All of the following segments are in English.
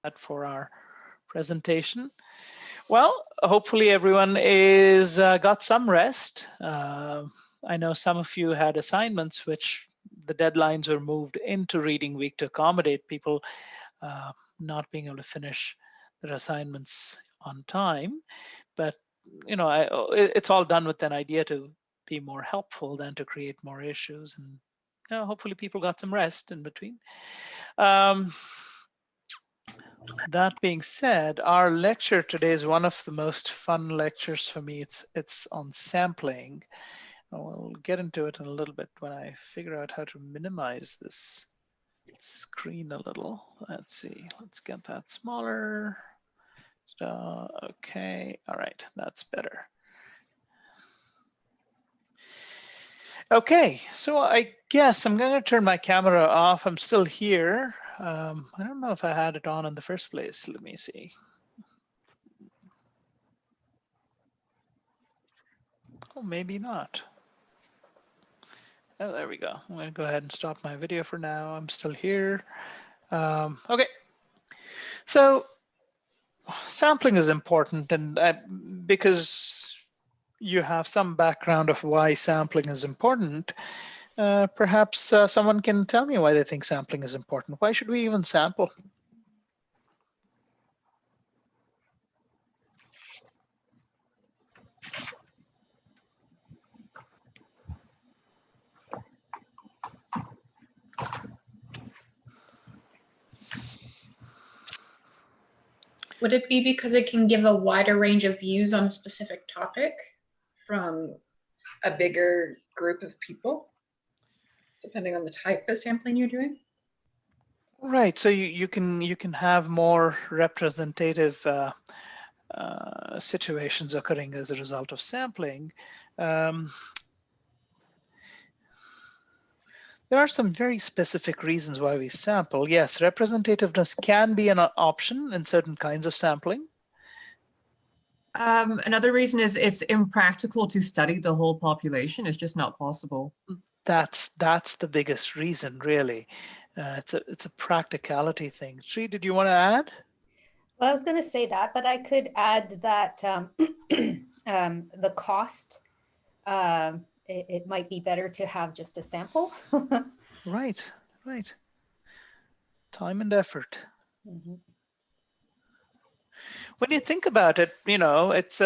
that for our presentation. Well, hopefully everyone is got some rest. I know some of you had assignments which the deadlines were moved into reading week to accommodate people not being able to finish their assignments on time. But it's all done with an idea to be more helpful than to create more issues. And hopefully people got some rest in between. That being said, our lecture today is one of the most fun lectures for me. It's on sampling. We'll get into it in a little bit when I figure out how to minimize this screen a little. Let's see, let's get that smaller. Okay, all right, that's better. Okay, so I guess I'm going to turn my camera off. I'm still here. I don't know if I had it on in the first place. Let me see. Oh, maybe not. Oh, there we go. I'm going to go ahead and stop my video for now. I'm still here. Okay. So sampling is important, and because you have some background of why sampling is important, perhaps someone can tell me why they think sampling is important. Why should we even sample? Would it be because it can give a wider range of views on a specific topic from a bigger group of people, depending on the type of sampling you're doing? Right. So you can have more representative situations occurring as a result of sampling. There are some very specific reasons why we sample. Yes, representativeness can be an option in certain kinds of sampling. Another reason is it's impractical to study the whole population. It's just not possible. That's the biggest reason, really. It's a practicality thing. Sri, did you want to add? Well, I was going to say that, but I could add that the cost, it might be better to have just a sample. Right. Time and effort. Mm-hmm. When you think about it, it's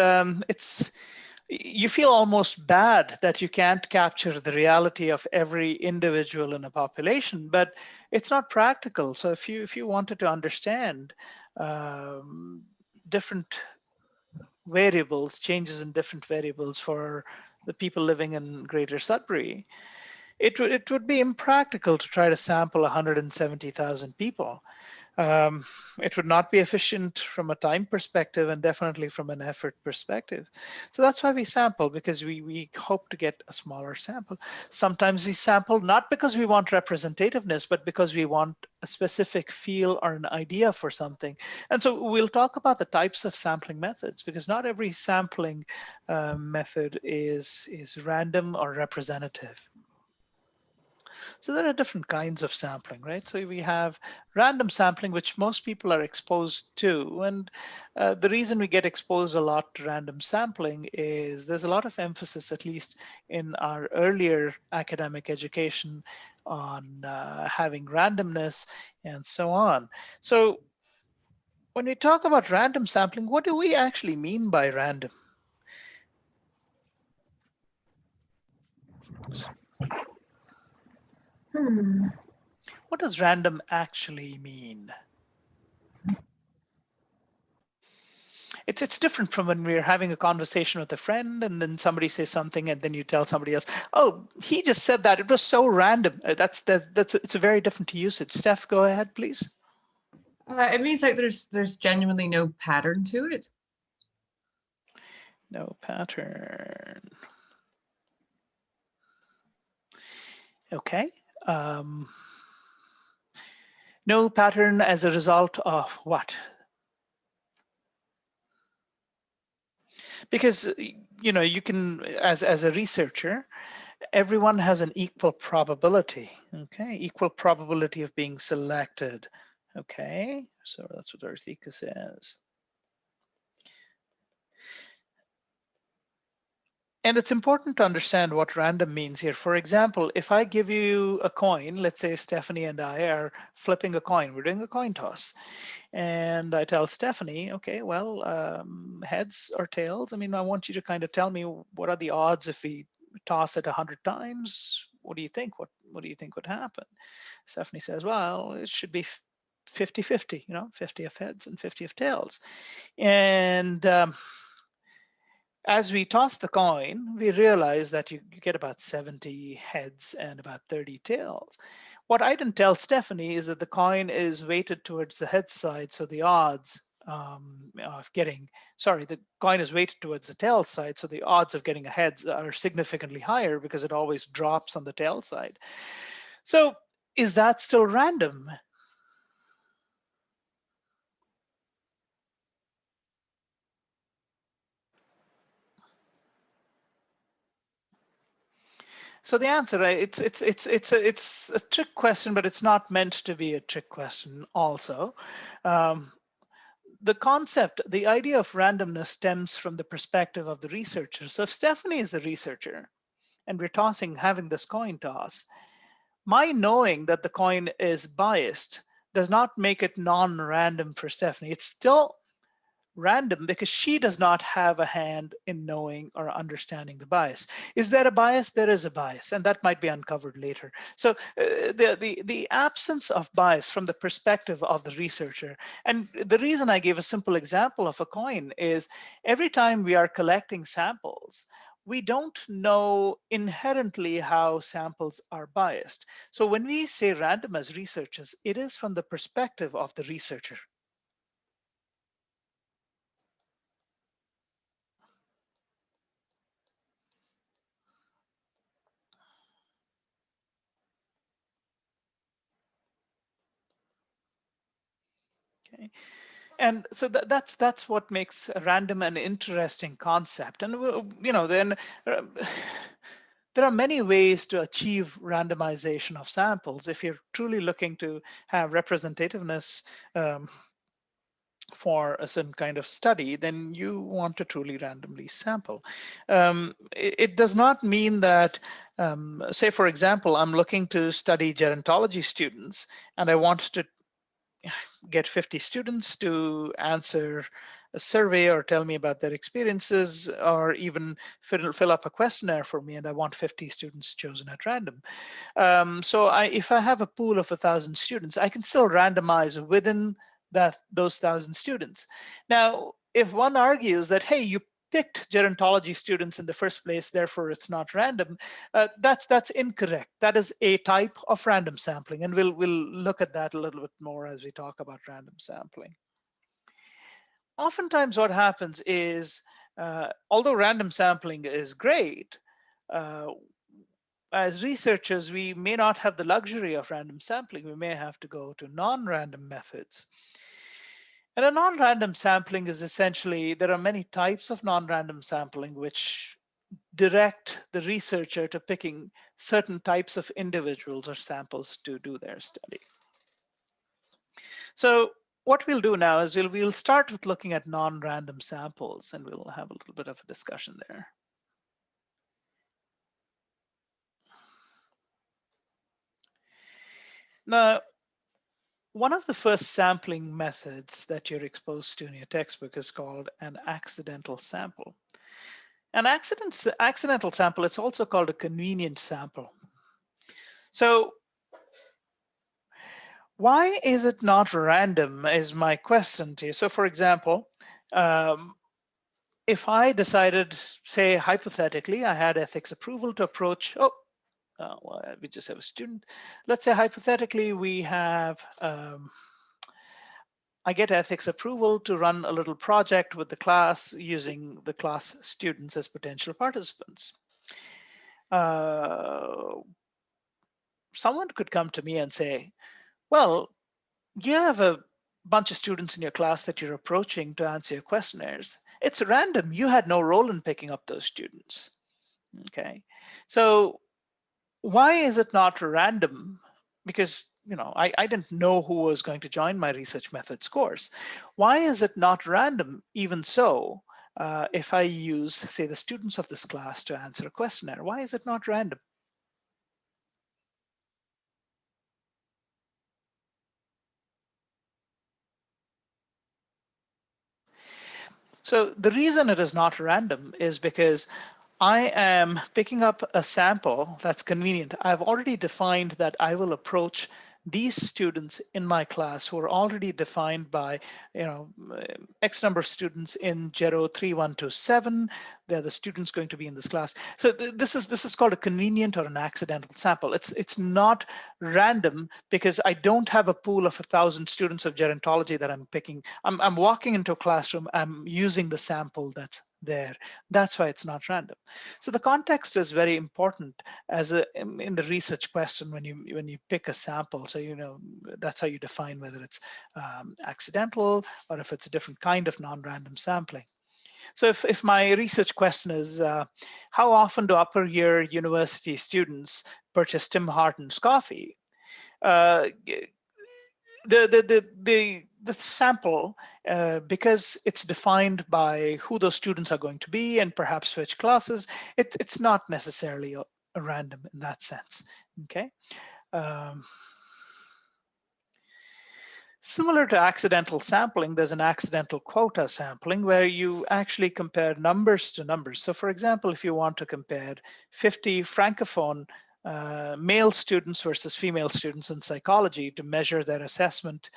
you feel almost bad that you can't capture the reality of every individual in a population, but it's not practical. So if you wanted to understand different variables, changes in different variables for the people living in Greater Sudbury, it would be impractical to try to sample 170,000 people. It would not be efficient from a time perspective and definitely from an effort perspective. So that's why we sample, because we hope to get a smaller sample. Sometimes we sample not because we want representativeness, but because we want a specific feel or an idea for something. And so we'll talk about the types of sampling methods, because not every sampling method is random or representative. So there are different kinds of sampling, right? So we have random sampling, which most people are exposed to. And the reason we get exposed a lot to random sampling is there's a lot of emphasis, at least in our earlier academic education, on having randomness and so on. So when we talk about random sampling, what do we actually mean by random? What does random actually mean? It's different from when we're having a conversation with a friend and then somebody says something and then you tell somebody else, oh, he just said that. It was so random. It's a very different usage. Steph, go ahead, please. It means like there's genuinely no pattern to it. No pattern. Okay. No pattern as a result of what? Because you can, as a researcher, everyone has an equal probability, okay? Equal probability of being selected, Okay, so that's what Arthika says. And it's important to understand what random means here. For example, if I give you a coin, let's say Stephanie and I are flipping a coin, we're doing a coin toss. And I tell Stephanie, okay, well, heads or tails? I mean, I want you to kind of tell me what are the odds if we toss it 100 times? What do you think? What do you think would happen? Stephanie says, well, it should be 50-50, 50 of heads and 50 of tails. And as we toss the coin, we realize that you get about 70 heads and about 30 tails. What I didn't tell Stephanie is that the coin is weighted towards the head side, so the odds of getting, the coin is weighted towards the tail side, so the odds of getting a head are significantly higher because it always drops on the tail side. So is that still random? So the answer, it's a trick question, but it's not meant to be a trick question also. The concept, the idea of randomness stems from the perspective of the researcher. So if Stephanie is the researcher and we're having this coin toss, my knowing that the coin is biased does not make it non-random for Stephanie. It's still random because she does not have a hand in knowing or understanding the bias. Is there a bias? There is a bias, and that might be uncovered later. So the absence of bias from the perspective of the researcher, and the reason I gave a simple example of a coin is every time we are collecting samples, we don't know inherently how samples are biased. So when we say random as researchers, it is from the perspective of the researcher. Okay. And so that's what makes random an interesting concept. And then there are many ways to achieve randomization of samples. If you're truly looking to have representativeness for a certain kind of study, then you want to truly randomly sample. It does not mean that, say, for example, I'm looking to study gerontology students, and I want to get 50 students to answer a survey or tell me about their experiences, or even fill up a questionnaire for me, and I want 50 students chosen at random. So if I have a pool of 1,000 students, I can still randomize within those 1,000 students. Now, if one argues that, hey, you picked gerontology students in the first place, therefore it's not random, that's incorrect. That is a type of random sampling, and we'll look at that a little bit more as we talk about random sampling. Oftentimes what happens is, although random sampling is great, as researchers, we may not have the luxury of random sampling. We may have to go to non-random methods. And a non-random sampling is essentially, there are many types of non-random sampling which direct the researcher to picking certain types of individuals or samples to do their study. So what we'll do now is we'll start with looking at non-random samples, and we'll have a little bit of a discussion there. Now, one of the first sampling methods that you're exposed to in your textbook is called an accidental sample. An accidental sample, it's also called a convenient sample. So why is it not random is my question to you. So for example, if I decided, say hypothetically, I had ethics approval to approach, well, we just have a student. Let's say hypothetically we have, I get ethics approval to run a little project with the class using the class students as potential participants. Someone could come to me and say, well, you have a bunch of students in your class that you're approaching to answer your questionnaires. It's random. You had no role in picking up those students. Okay, so why is it not random? Because I didn't know who was going to join my research methods course. Why is it not random? Even so, if I use, say, the students of this class to answer a questionnaire, why is it not random? So the reason it is not random is because I am picking up a sample that's convenient. I've already defined that I will approach these students in my class who are already defined by, X number of students in Gero 3127. They're the students going to be in this class. So this is called a convenient or an accidental sample. It's not random because I don't have a pool of 1,000 students of gerontology that I'm picking. I'm walking into a classroom. I'm using the sample that's there. That's why it's not random. So the context is very important in the research question when you pick a sample. So that's how you define whether it's accidental or if it's a different kind of non-random sampling. So if my research question is how often do upper year university students purchase Tim Hortons coffee? The sample, because it's defined by who those students are going to be and perhaps which classes, it's not necessarily a random in that sense. Okay. Similar to accidental sampling, there's an accidental quota sampling where you actually compare numbers to numbers. So for example, if you want to compare 50 Francophone male students versus female students in psychology to measure their assessment,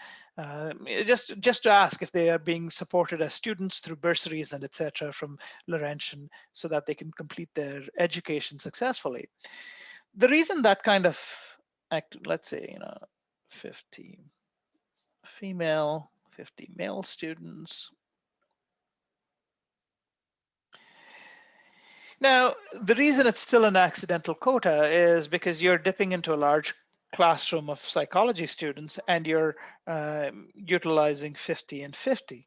just to ask if they are being supported as students through bursaries and etc. from Laurentian so that they can complete their education successfully. The reason that kind of let's say 50 female, 50 male students. Now, the reason it's still an accidental quota is because you're dipping into a large classroom of psychology students and you're utilizing 50 and 50.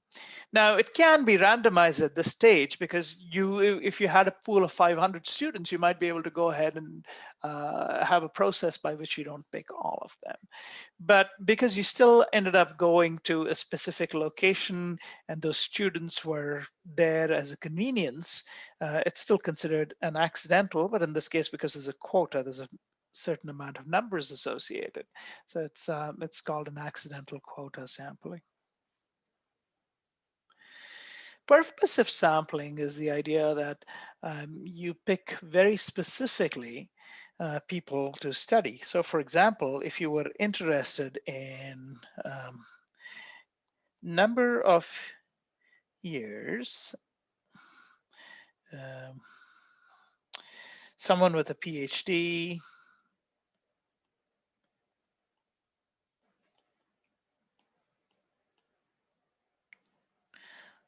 Now, it can be randomized at this stage because if you had a pool of 500 students, you might be able to go ahead and have a process by which you don't pick all of them. But because you still ended up going to a specific location and those students were there as a convenience, it's still considered an accidental, but in this case, because there's a quota, there's a certain amount of numbers associated. So it's called an accidental quota sampling. Purposive sampling is the idea that you pick very specifically people to study. So for example, if you were interested in number of years, someone with a PhD,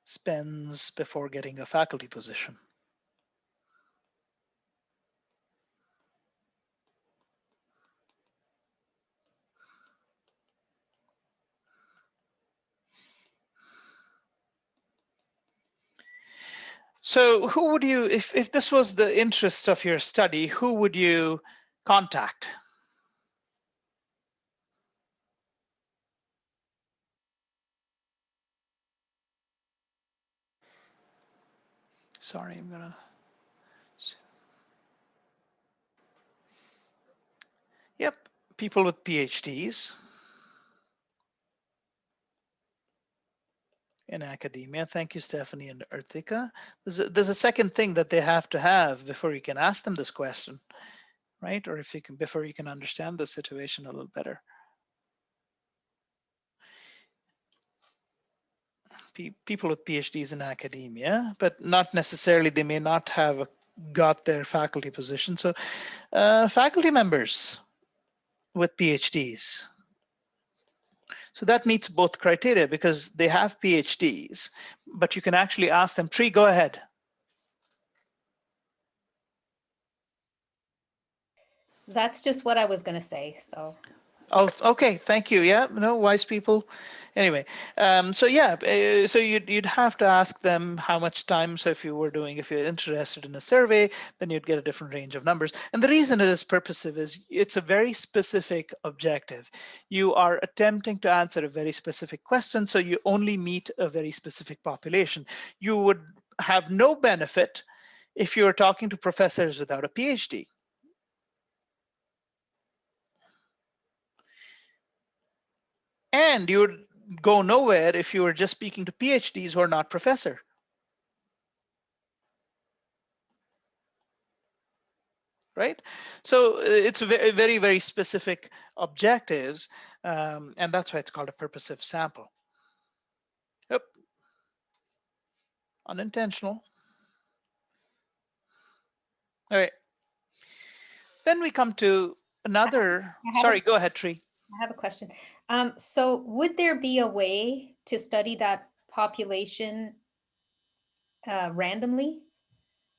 spends before getting a faculty position. So who would you, if this was the interest of your study, who would you contact? Sorry, I'm gonna. Yep, people with PhDs in academia. Thank you, Stephanie and Arthika. There's a second thing that they have to have before you can ask them this question, right? Or if you can, before you can understand the situation a little better. People with PhDs in academia, but not necessarily, they may not have got their faculty position. So faculty members with PhDs. So that meets both criteria because they have PhDs, but you can actually ask them, Tree, go ahead. That's just what I was going to say. So. Oh, okay. Thank you. Yeah, no, wise people. Anyway, so yeah, so you'd have to ask them how much time. So if you're interested in a survey, then you'd get a different range of numbers. And the reason it is purposive is it's a very specific objective. You are attempting to answer a very specific question, so you only meet a very specific population. You would have no benefit if you were talking to professors without a PhD. And you would go nowhere if you were just speaking to PhDs who are not professor. Right? So it's very, very, very specific objectives, and that's why it's called a purposive sample. Yep. Unintentional. All right. Then we come to another, sorry, go ahead, Tree. I have a question. So would there be a way to study that population randomly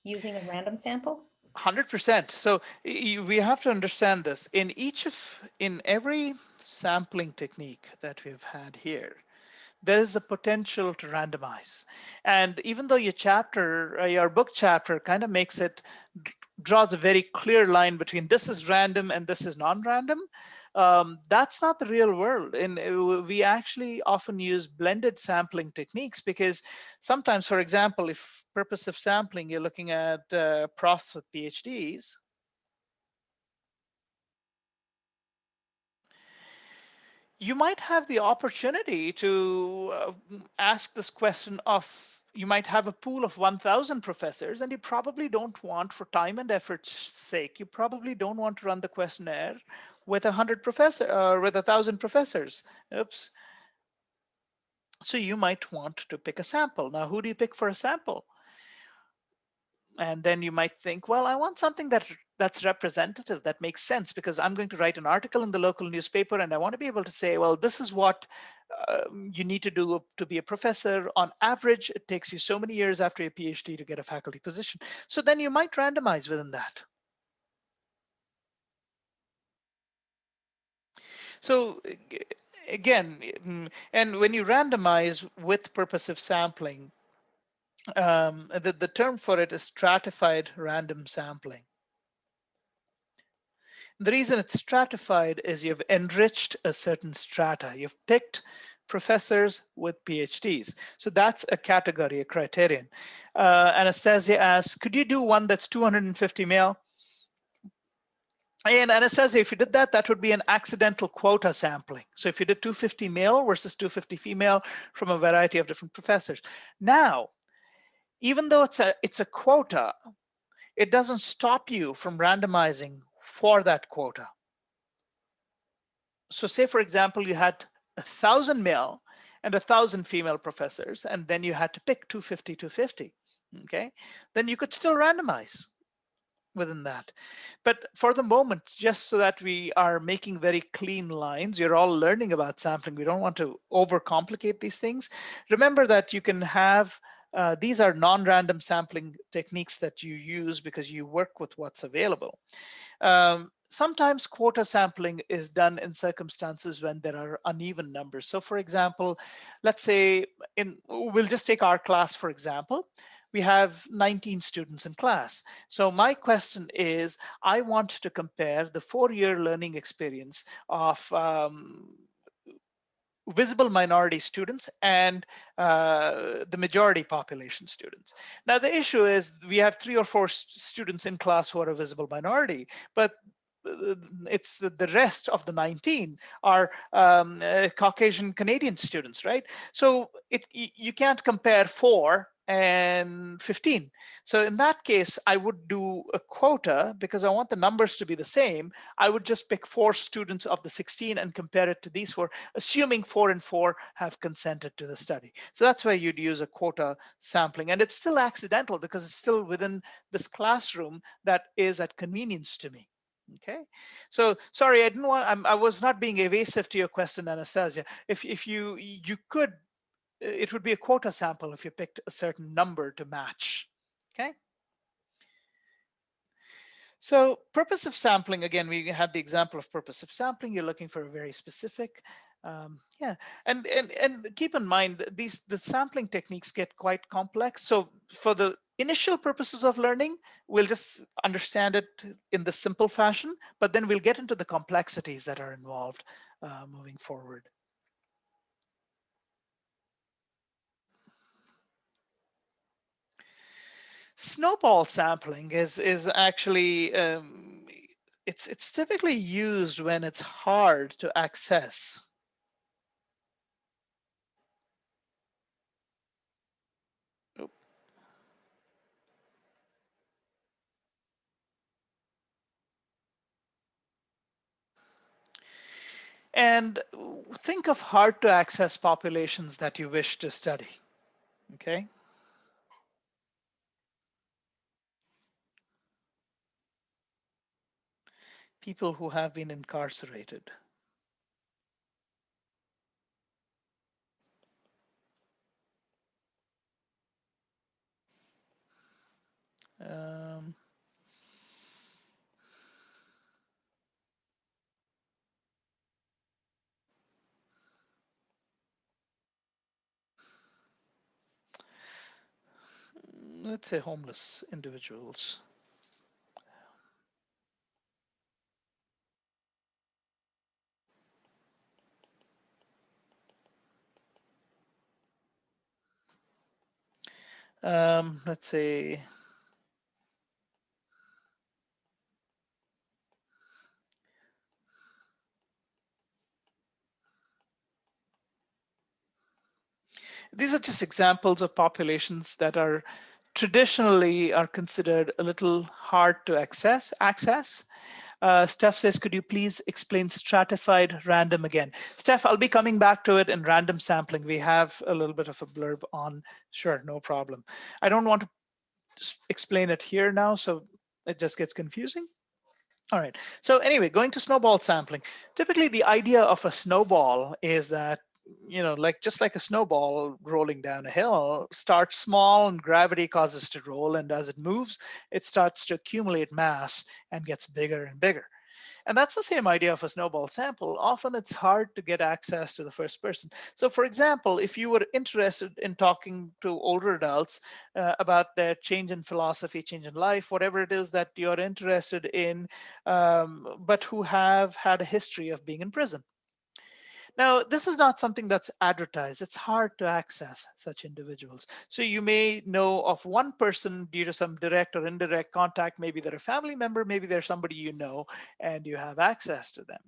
using a random sample? 100%. So we have to understand this. In every sampling technique that we've had here, there is the potential to randomize. And even though your book chapter kind of draws a very clear line between this is random and this is non-random, that's not the real world. And we actually often use blended sampling techniques because sometimes, for example, if purposive sampling, you're looking at profs with PhDs, you might have the opportunity to ask this question of, you might have a pool of 1,000 professors, and you probably don't want, for time and effort's sake, you probably don't want to run the questionnaire with 100 professors or with 1,000 professors. Oops. So you might want to pick a sample. Now, who do you pick for a sample? And then you might think, well, I want something that's representative, that makes sense, because I'm going to write an article in the local newspaper, and I want to be able to say, well, this is what you need to do to be a professor. On average, it takes you so many years after your PhD to get a faculty position. So then you might randomize within that. So again, and when you randomize with purposive sampling, the term for it is stratified random sampling. The reason it's stratified is you've enriched a certain strata. You've picked professors with PhDs. So that's a category, a criterion. Anastasia asks, could you do one that's 250 male? And Anastasia, if you did that, that would be an accidental quota sampling. So if you did 250 male versus 250 female from a variety of different professors. Now, even though it's a quota, it doesn't stop you from randomizing for that quota. So say, for example, you had 1,000 male and 1,000 female professors, and then you had to pick 250, 250, okay? Then you could still randomize within that. But for the moment, just so that we are making very clean lines, you're all learning about sampling. We don't want to overcomplicate these things. Remember that you can have, these are non-random sampling techniques that you use because you work with what's available. Sometimes quota sampling is done in circumstances when there are uneven numbers. So for example, let's say we'll just take our class, for example. We have 19 students in class. So my question is, I want to compare the 4-year learning experience of visible minority students and the majority population students. Now, the issue is we have 3 or 4 students in class who are a visible minority, but it's the rest of the 19 are Caucasian Canadian students, right? So you can't compare 4 and 15. So in that case, I would do a quota because I want the numbers to be the same. I would just pick 4 students of the 16 and compare it to these 4, assuming 4 and 4 have consented to the study. So that's why you'd use a quota sampling. And it's still accidental because it's still within this classroom that is at convenience to me. Okay, so sorry, I was not being evasive to your question, Anastasia. If you could, it would be a quota sample if you picked a certain number to match. Okay. So purposive sampling, again, we had the example of purposive sampling. You're looking for a very specific, yeah, and keep in mind that the sampling techniques get quite complex. So for the initial purposes of learning, we'll just understand it in the simple fashion, but then we'll get into the complexities that are involved moving forward. Snowball sampling is actually it's typically used when it's hard to access. Oop. And think of hard to access populations that you wish to study. Okay. People who have been incarcerated. Um, let's say homeless individuals. Let's say these are just examples of populations that are traditionally are considered a little hard to access. Steph says, could you please explain stratified random again? Steph, I'll be coming back to it in random sampling. We have a little bit of a blurb on, sure, no problem. I don't want to explain it here now, so it just gets confusing. All right, so anyway, going to snowball sampling. Typically the idea of a snowball is that, you know, like just like a snowball rolling down a hill, starts small and gravity causes it to roll, and as it moves, it starts to accumulate mass and gets bigger and bigger. And that's the same idea of a snowball sample. Often it's hard to get access to the first person. So for example, if you were interested in talking to older adults about their change in philosophy, change in life, whatever it is that you're interested in, but who have had a history of being in prison. Now, this is not something that's advertised. It's hard to access such individuals. So you may know of one person due to some direct or indirect contact. Maybe they're a family member, maybe they're somebody you know, and you have access to them.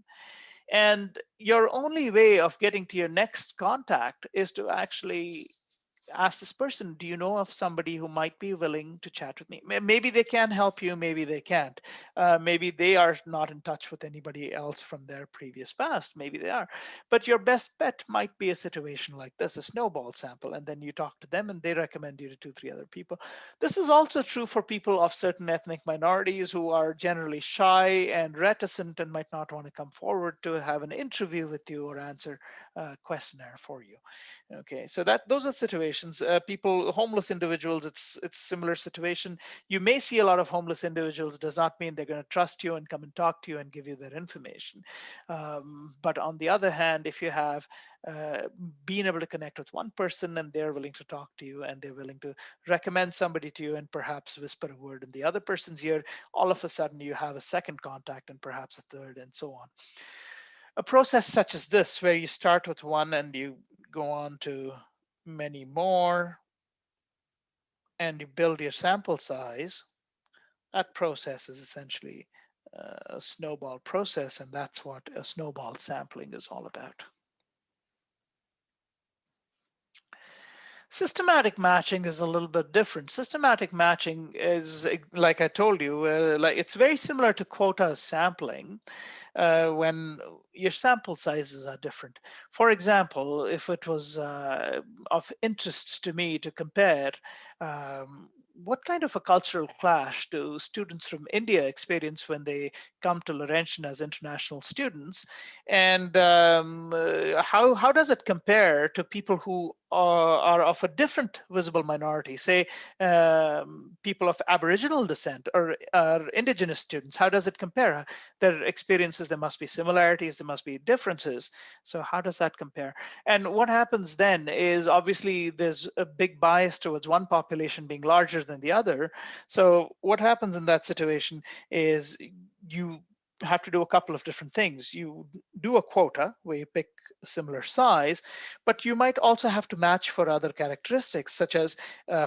And your only way of getting to your next contact is to actually ask this person, do you know of somebody who might be willing to chat with me? Maybe they can help you, maybe they can't. Maybe they are not in touch with anybody else from their previous past, maybe they are. But your best bet might be a situation like this, a snowball sample, and then you talk to them and they recommend you to 2-3 other people. This is also true for people of certain ethnic minorities who are generally shy and reticent and might not want to come forward to have an interview with you or answer a questionnaire for you. Okay, so those are situations. People, homeless individuals, it's similar situation. You may see a lot of homeless individuals. Does not mean they're going to trust you and come and talk to you and give you their information. But on the other hand, if you have been able to connect with one person and they're willing to talk to you and they're willing to recommend somebody to you and perhaps whisper a word in the other person's ear, all of a sudden you have a second contact and perhaps a third and so on. A process such as this, where you start with one and you go on to many more, and you build your sample size, that process is essentially a snowball process, and that's what a snowball sampling is all about. Systematic matching is a little bit different. Systematic matching is, like I told you, like it's very similar to quota sampling when your sample sizes are different. For example, if it was of interest to me to compare what kind of a cultural clash do students from India experience when they come to Laurentian as international students? And how does it compare to people who are of a different visible minority, say people of Aboriginal descent or Indigenous students, how does it compare? Their experiences, there must be similarities, there must be differences. So how does that compare? And what happens then is obviously there's a big bias towards one population being larger than the other. So what happens in that situation is you have to do a couple of different things. You do a quota where you pick a similar size, but you might also have to match for other characteristics, such as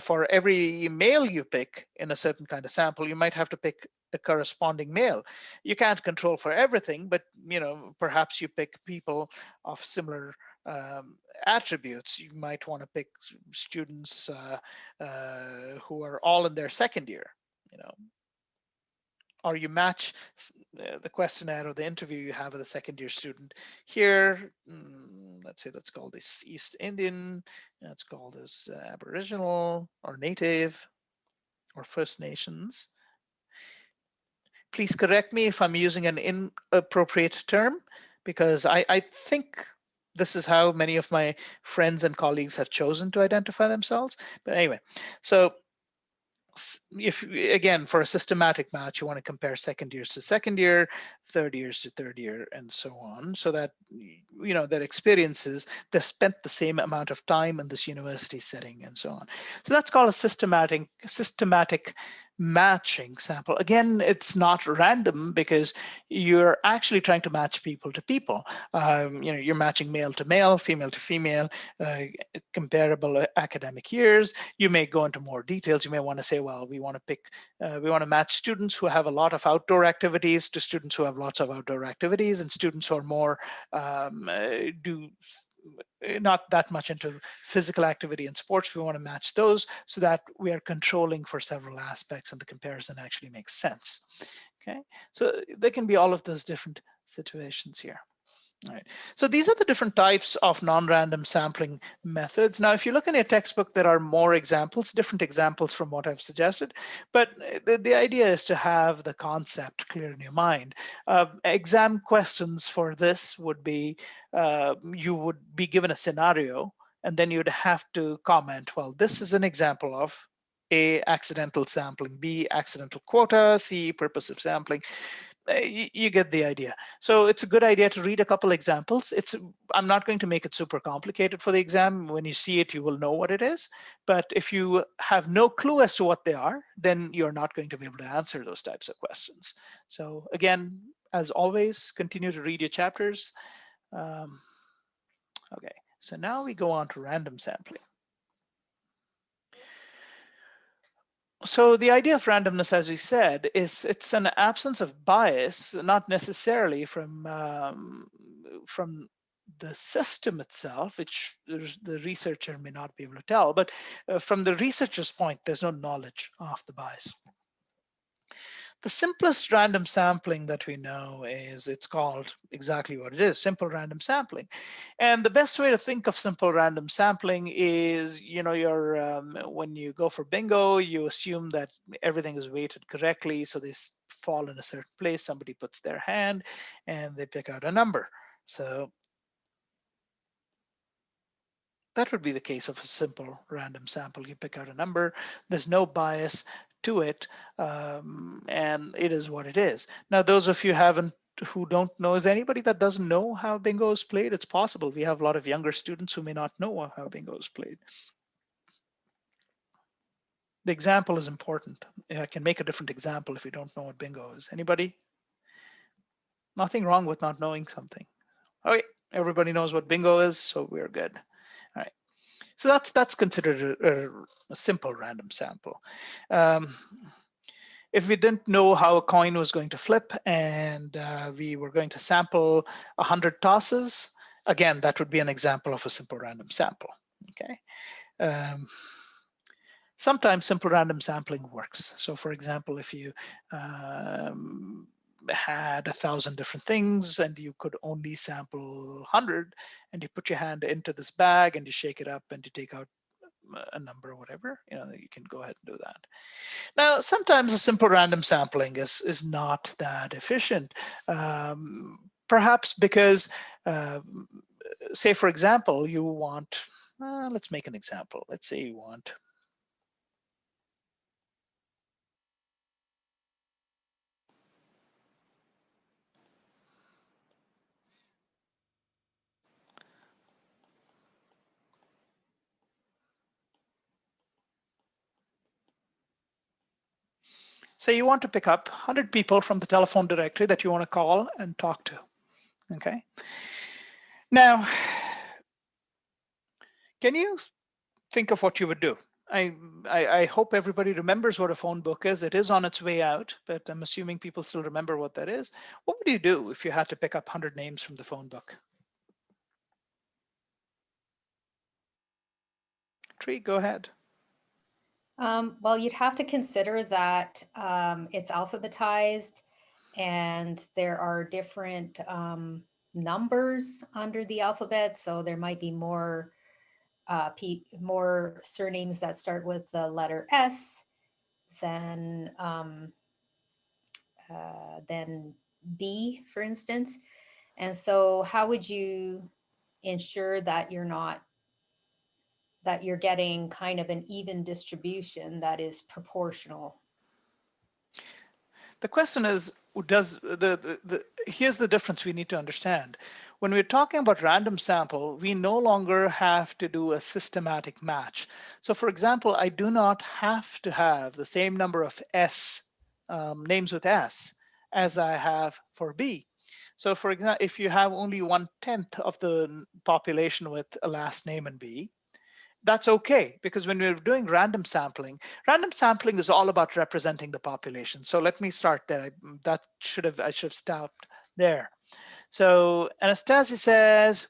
for every male you pick in a certain kind of sample, you might have to pick a corresponding male. You can't control for everything, but perhaps you pick people of similar attributes. You might want to pick students who are all in their second year, or you match the questionnaire or the interview you have with a second year student. Here, let's call this East Indian, let's call this Aboriginal or Native or First Nations. Please correct me if I'm using an inappropriate term, because I think this is how many of my friends and colleagues have chosen to identify themselves. But anyway, so if again, for a systematic match, you want to compare second years to second year, third years to third year, and so on, so that their experiences, they spent the same amount of time in this university setting and so on. So that's called a systematic matching sample. Again, it's not random because you're actually trying to match people to people. You're matching male to male, female to female, comparable academic years. You may go into more details. You may want to say, well, we want to match students who have a lot of outdoor activities to students who have lots of outdoor activities, and students who are more not that much into physical activity and sports. We want to match those so that we are controlling for several aspects and the comparison actually makes sense. Okay, so there can be all of those different situations here. All right. So these are the different types of non-random sampling methods. Now, if you look in your textbook, there are more examples, different examples from what I've suggested, but the idea is to have the concept clear in your mind. Exam questions for this would be, you would be given a scenario, and then you'd have to comment, well, this is an example of A, accidental sampling, B, accidental quota, C, purposive sampling. You get the idea. So it's a good idea to read a couple examples. I'm not going to make it super complicated for the exam. When you see it, you will know what it is. But if you have no clue as to what they are, then you're not going to be able to answer those types of questions. So again, as always, continue to read your chapters. Okay, so now we go on to random sampling. So the idea of randomness, as we said, is it's an absence of bias, not necessarily from the system itself, which the researcher may not be able to tell, but from the researcher's point, there's no knowledge of the bias. The simplest random sampling that we know is, it's called exactly what it is, simple random sampling. And the best way to think of simple random sampling is, when you go for bingo, you assume that everything is weighted correctly, so they fall in a certain place, somebody puts their hand and they pick out a number. So that would be the case of a simple random sample. You pick out a number, there's no bias to it, and it is what it is. Now, those of you who don't know, is there anybody that doesn't know how bingo is played? It's possible. We have a lot of younger students who may not know how bingo is played. The example is important. I can make a different example if you don't know what bingo is. Anybody? Nothing wrong with not knowing something. Okay, everybody knows what bingo is, so we're good. All right. So that's considered a simple random sample. If we didn't know how a coin was going to flip and we were going to sample 100 tosses, again, that would be an example of a simple random sample. Okay. Sometimes simple random sampling works. So for example, if you had 1,000 different things and you could only sample 100, and you put your hand into this bag and you shake it up and you take out a number or whatever, you can go ahead and do that. Now, sometimes a simple random sampling is not that efficient, perhaps because, say, for example, you want Let's make an example. Let's say you want say you want to pick up 100 people from the telephone directory that you want to call and talk to. Okay. Now, can you think of what you would do? I hope everybody remembers what a phone book is. It is on its way out, but I'm assuming people still remember what that is. What would you do if you had to pick up 100 names from the phone book? Tree, go ahead. Well, you'd have to consider that it's alphabetized and there are different numbers under the alphabet. So there might be more more surnames that start with the letter S than B, for instance. And so how would you ensure that you're getting kind of an even distribution that is proportional? The question is, here's the difference we need to understand. When we're talking about random sample, we no longer have to do a systematic match. So for example, I do not have to have the same number of names with S as I have for B. So for example, if you have only 1/10 of the population with a last name in B, that's okay, because when we're doing random sampling is all about representing the population. So let me start there. I should have stopped there. So Anastasia says,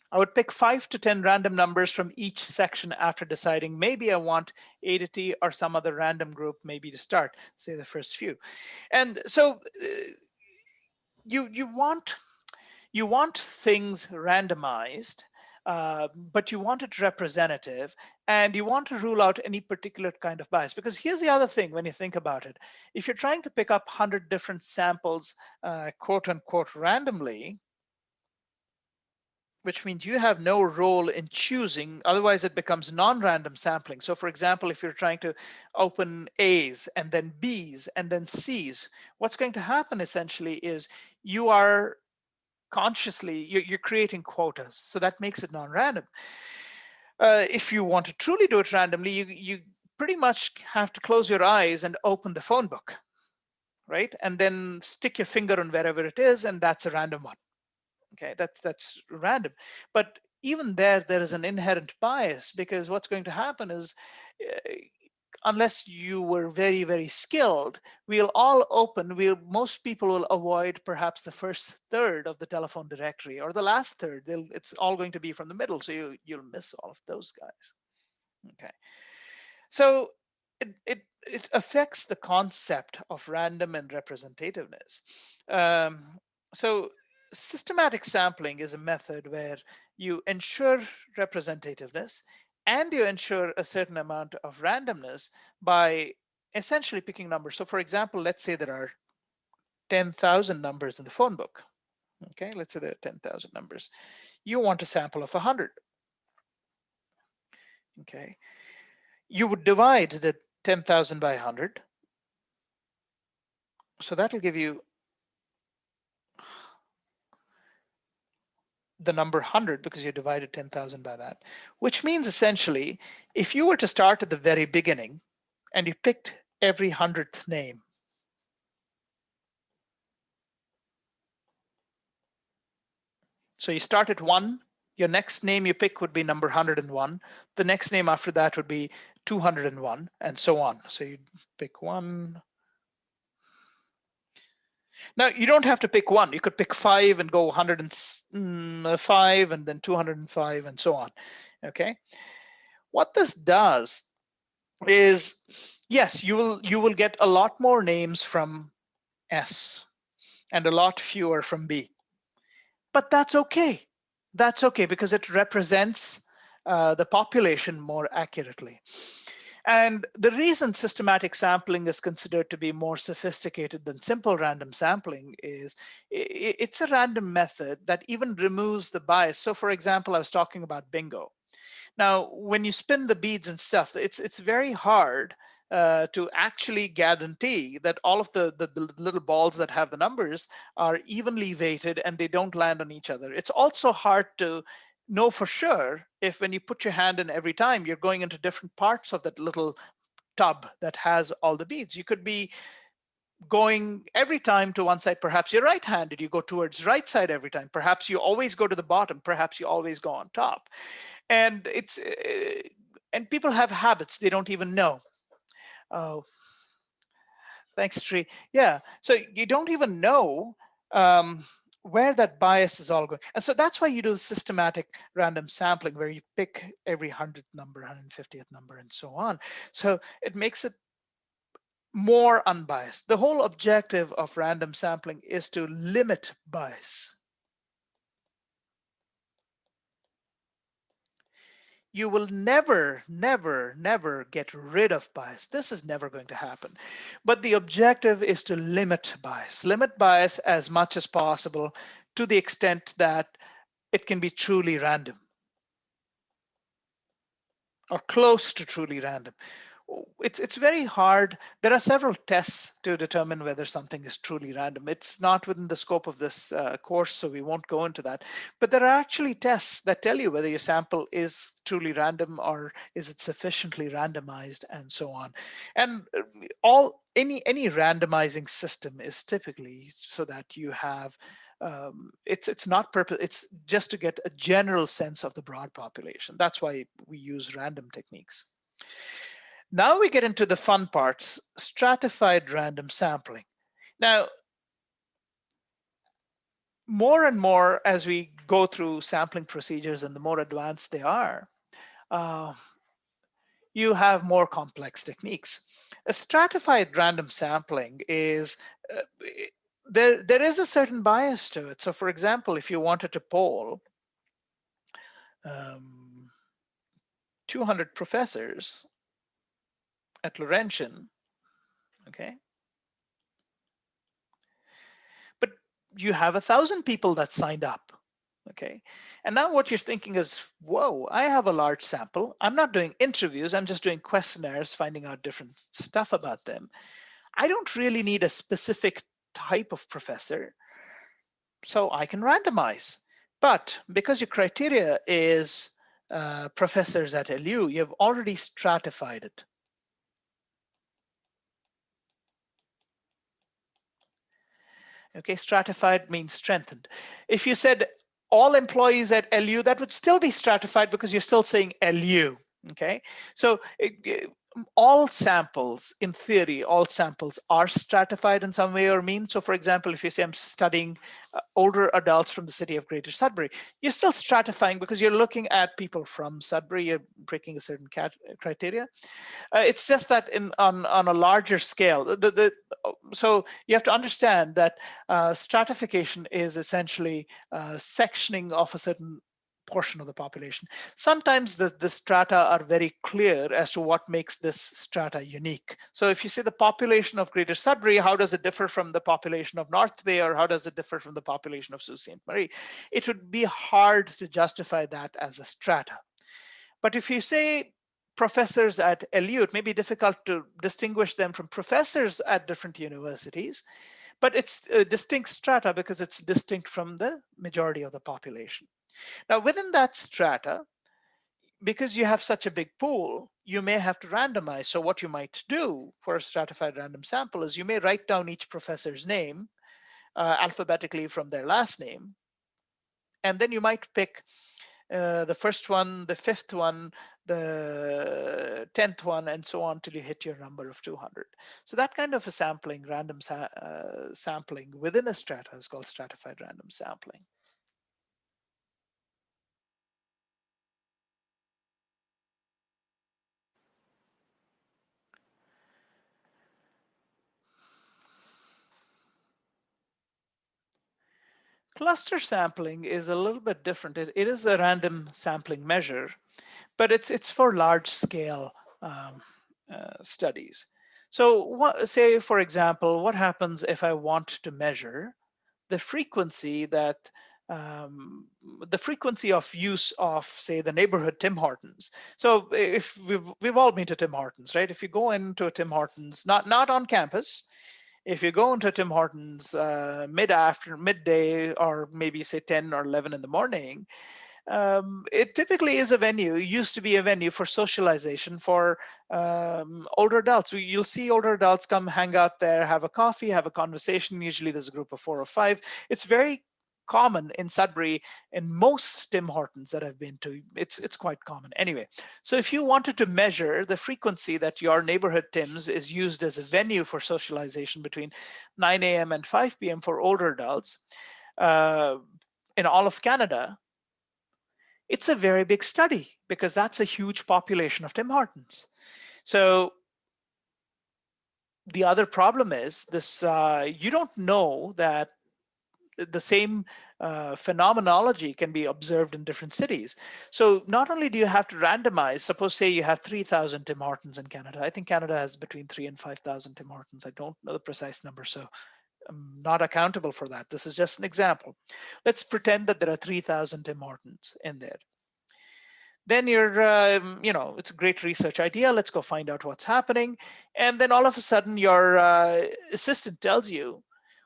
I would pick 5 to 10 random numbers from each section after deciding maybe I want A to T or some other random group maybe to start, say the first few. And so you want things randomized, but you want it representative, and you want to rule out any particular kind of bias. Because here's the other thing when you think about it. If you're trying to pick up 100 different samples, quote unquote, randomly, which means you have no role in choosing, otherwise it becomes non-random sampling. So for example, if you're trying to open A's and then B's and then C's, what's going to happen essentially is you are consciously, you're creating quotas. So that makes it non-random. If you want to truly do it randomly, you pretty much have to close your eyes and open the phone book, right? And then stick your finger on wherever it is, and that's a random one. Okay, that's random. But even there is an inherent bias, because what's going to happen is, unless you were very, very skilled, most people will avoid perhaps the first third of the telephone directory, or the last third. It's all going to be from the middle, so you'll miss all of those guys. Okay, so it affects the concept of random and representativeness. So systematic sampling is a method where you ensure representativeness and you ensure a certain amount of randomness by essentially picking numbers. So for example, let's say there are 10,000 numbers in the phone book. Okay, let's say there are 10,000 numbers. You want a sample of 100. Okay, you would divide the 10,000 by 100. So that'll give you the number 100, because you divided 10,000 by that, which means essentially, if you were to start at the very beginning and you picked every 100th name, so you start at 1, your next name you pick would be number 101. The next name after that would be 201, and so on. So you pick 1. Now, you don't have to pick 1. You could pick 5 and go 105 and then 205 and so on. Okay. What this does is, yes, you will get a lot more names from S and a lot fewer from B. But that's okay. That's okay, because it represents the population more accurately. And the reason systematic sampling is considered to be more sophisticated than simple random sampling is it's a random method that even removes the bias. So for example, I was talking about bingo. Now, when you spin the beads and stuff, it's very hard to actually guarantee that all of the little balls that have the numbers are evenly weighted and they don't land on each other. It's also hard to know for sure if when you put your hand in every time, you're going into different parts of that little tub that has all the beads. You could be going every time to one side. Perhaps you're right-handed, you go towards right side every time. Perhaps you always go to the bottom. Perhaps you always go on top. And and people have habits they don't even know. Oh, thanks, Tree. Yeah, so you don't even know where that bias is all going. And so that's why you do systematic random sampling, where you pick every 100th number, 150th number, and so on. So it makes it more unbiased. The whole objective of random sampling is to limit bias. You will never, never, never get rid of bias. This is never going to happen. But the objective is to limit bias as much as possible to the extent that it can be truly random or close to truly random. It's very hard. There are several tests to determine whether something is truly random. It's not within the scope of this course, so we won't go into that. But there are actually tests that tell you whether your sample is truly random or is it sufficiently randomized, and so on. And any randomizing system is typically so that you have it's not purpose. It's just to get a general sense of the broad population. That's why we use random techniques. Now we get into the fun parts, stratified random sampling. Now, more and more as we go through sampling procedures and the more advanced they are, you have more complex techniques. A stratified random sampling is, there is a certain bias to it. So for example, if you wanted to poll 200 professors at Laurentian, okay? But you have 1,000 people that signed up, okay? And now what you're thinking is, whoa, I have a large sample. I'm not doing interviews. I'm just doing questionnaires, finding out different stuff about them. I don't really need a specific type of professor, so I can randomize. But because your criteria is professors at LU, you've already stratified it. Okay, stratified means strengthened. If you said all employees at LU, that would still be stratified because you're still saying LU. Okay, so all samples, in theory, all samples are stratified in some way or mean. So for example, if you say I'm studying older adults from the city of Greater Sudbury, you're still stratifying because you're looking at people from Sudbury, you're breaking a certain criteria. It's just that on a larger scale, so you have to understand that stratification is essentially sectioning of a certain portion of the population. Sometimes the strata are very clear as to what makes this strata unique. So if you say the population of Greater Sudbury, how does it differ from the population of North Bay, or how does it differ from the population of Sault Ste. Marie? It would be hard to justify that as a strata. But if you say professors at LU, it may be difficult to distinguish them from professors at different universities, but it's a distinct strata because it's distinct from the majority of the population. Now, within that strata, because you have such a big pool, you may have to randomize. So what you might do for a stratified random sample is you may write down each professor's name alphabetically from their last name. And then you might pick the first one, the fifth one, the 10th one, and so on till you hit your number of 200. So that kind of a sampling, random sampling within a strata is called stratified random sampling. Cluster sampling is a little bit different. It is a random sampling measure, but it's for large scale studies. So say, for example, what happens if I want to measure the frequency that the frequency of use of, say, the neighborhood Tim Hortons. So if we've all been to Tim Hortons, right? If you go into a Tim Hortons, not on campus, if you go into Tim Hortons midday, or maybe say 10 or 11 in the morning, it typically is a venue, used to be a venue for socialization for older adults. You'll see older adults come hang out there, have a coffee, have a conversation. Usually there's a group of 4 or 5. It's very common in Sudbury, in most Tim Hortons that I've been to. It's quite common. Anyway, so if you wanted to measure the frequency that your neighborhood Tim's is used as a venue for socialization between 9 a.m. and 5 p.m. for older adults in all of Canada, it's a very big study, because that's a huge population of Tim Hortons. So the other problem is this, you don't know that the same phenomenology can be observed in different cities. So not only do you have to randomize, suppose say you have 3,000 Tim Hortons in Canada. I think Canada has between 3,000 and 5,000 Tim Hortons. I don't know the precise number, so I'm not accountable for that. This is just an example. Let's pretend that there are 3,000 Tim Hortons in there. Then you're, it's a great research idea. Let's go find out what's happening. And then all of a sudden your assistant tells you,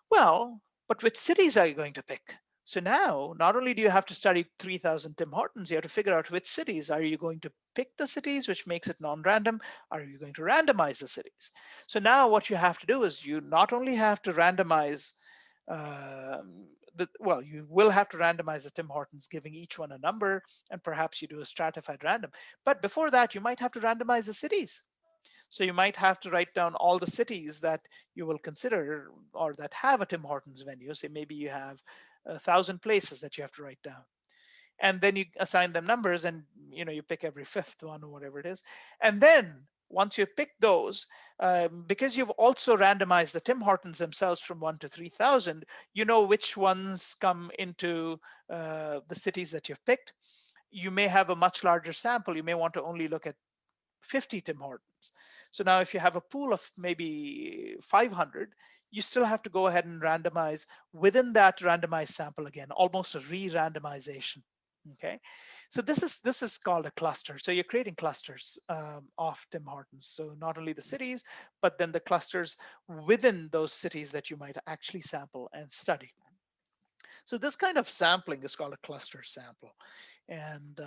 well, but which cities are you going to pick? So now, not only do you have to study 3,000 Tim Hortons, you have to figure out which cities. Are you going to pick the cities, which makes it non-random? Are you going to randomize the cities? So now what you have to do is you not only have to randomize you will have to randomize the Tim Hortons, giving each one a number, and perhaps you do a stratified random. But before that, you might have to randomize the cities. So you might have to write down all the cities that you will consider or that have a Tim Hortons venue. Say maybe you have 1,000 places that you have to write down. And then you assign them numbers, and you pick every 5th one or whatever it is. And then once you pick those, because you've also randomized the Tim Hortons themselves from 1 to 3,000, you know which ones come into the cities that you've picked. You may have a much larger sample. You may want to only look at 50 Tim Hortons. So now if you have a pool of maybe 500, you still have to go ahead and randomize within that randomized sample again, almost a re-randomization. Okay, so this is called a cluster. So you're creating clusters of Tim Hortons. So not only the cities, but then the clusters within those cities that you might actually sample and study. So this kind of sampling is called a cluster sample. And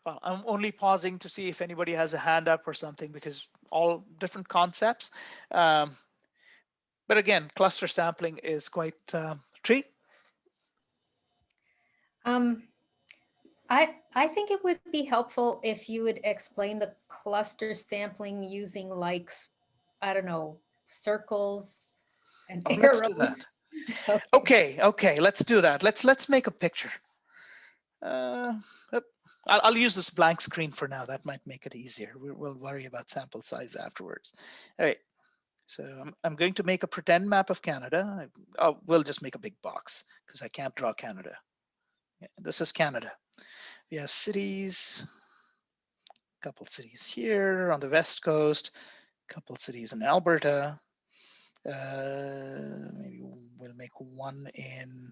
well, I'm only pausing to see if anybody has a hand up or something, because all different concepts. But again, cluster sampling is quite tricky. I think it would be helpful if you would explain the cluster sampling using, like, I don't know, circles and arrows. Let's do that. Okay, let's do that. Let's make a picture. I'll use this blank screen for now. That might make it easier. We'll worry about sample size afterwards. All right. So I'm going to make a pretend map of Canada. We'll just make a big box because I can't draw Canada. Yeah, this is Canada. We have cities, a couple cities here on the West Coast, a couple cities in Alberta. Maybe we'll make one in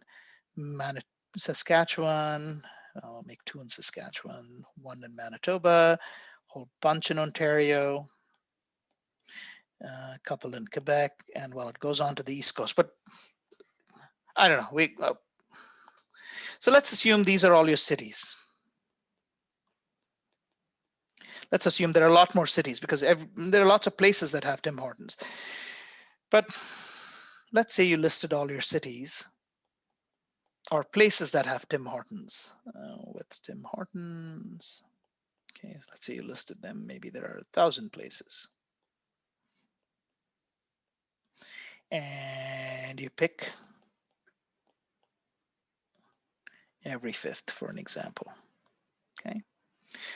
Saskatchewan. I'll make 2 in Saskatchewan, 1 in Manitoba, a whole bunch in Ontario, a couple in Quebec, and well, it goes on to the East Coast, but I don't know. So let's assume these are all your cities. Let's assume there are a lot more cities, because there are lots of places that have Tim Hortons. But let's say you listed all your cities or places that have Tim Hortons with Tim Hortons. Okay, so let's say you listed them. Maybe there are 1,000 places. And you pick every 5th for an example. Okay.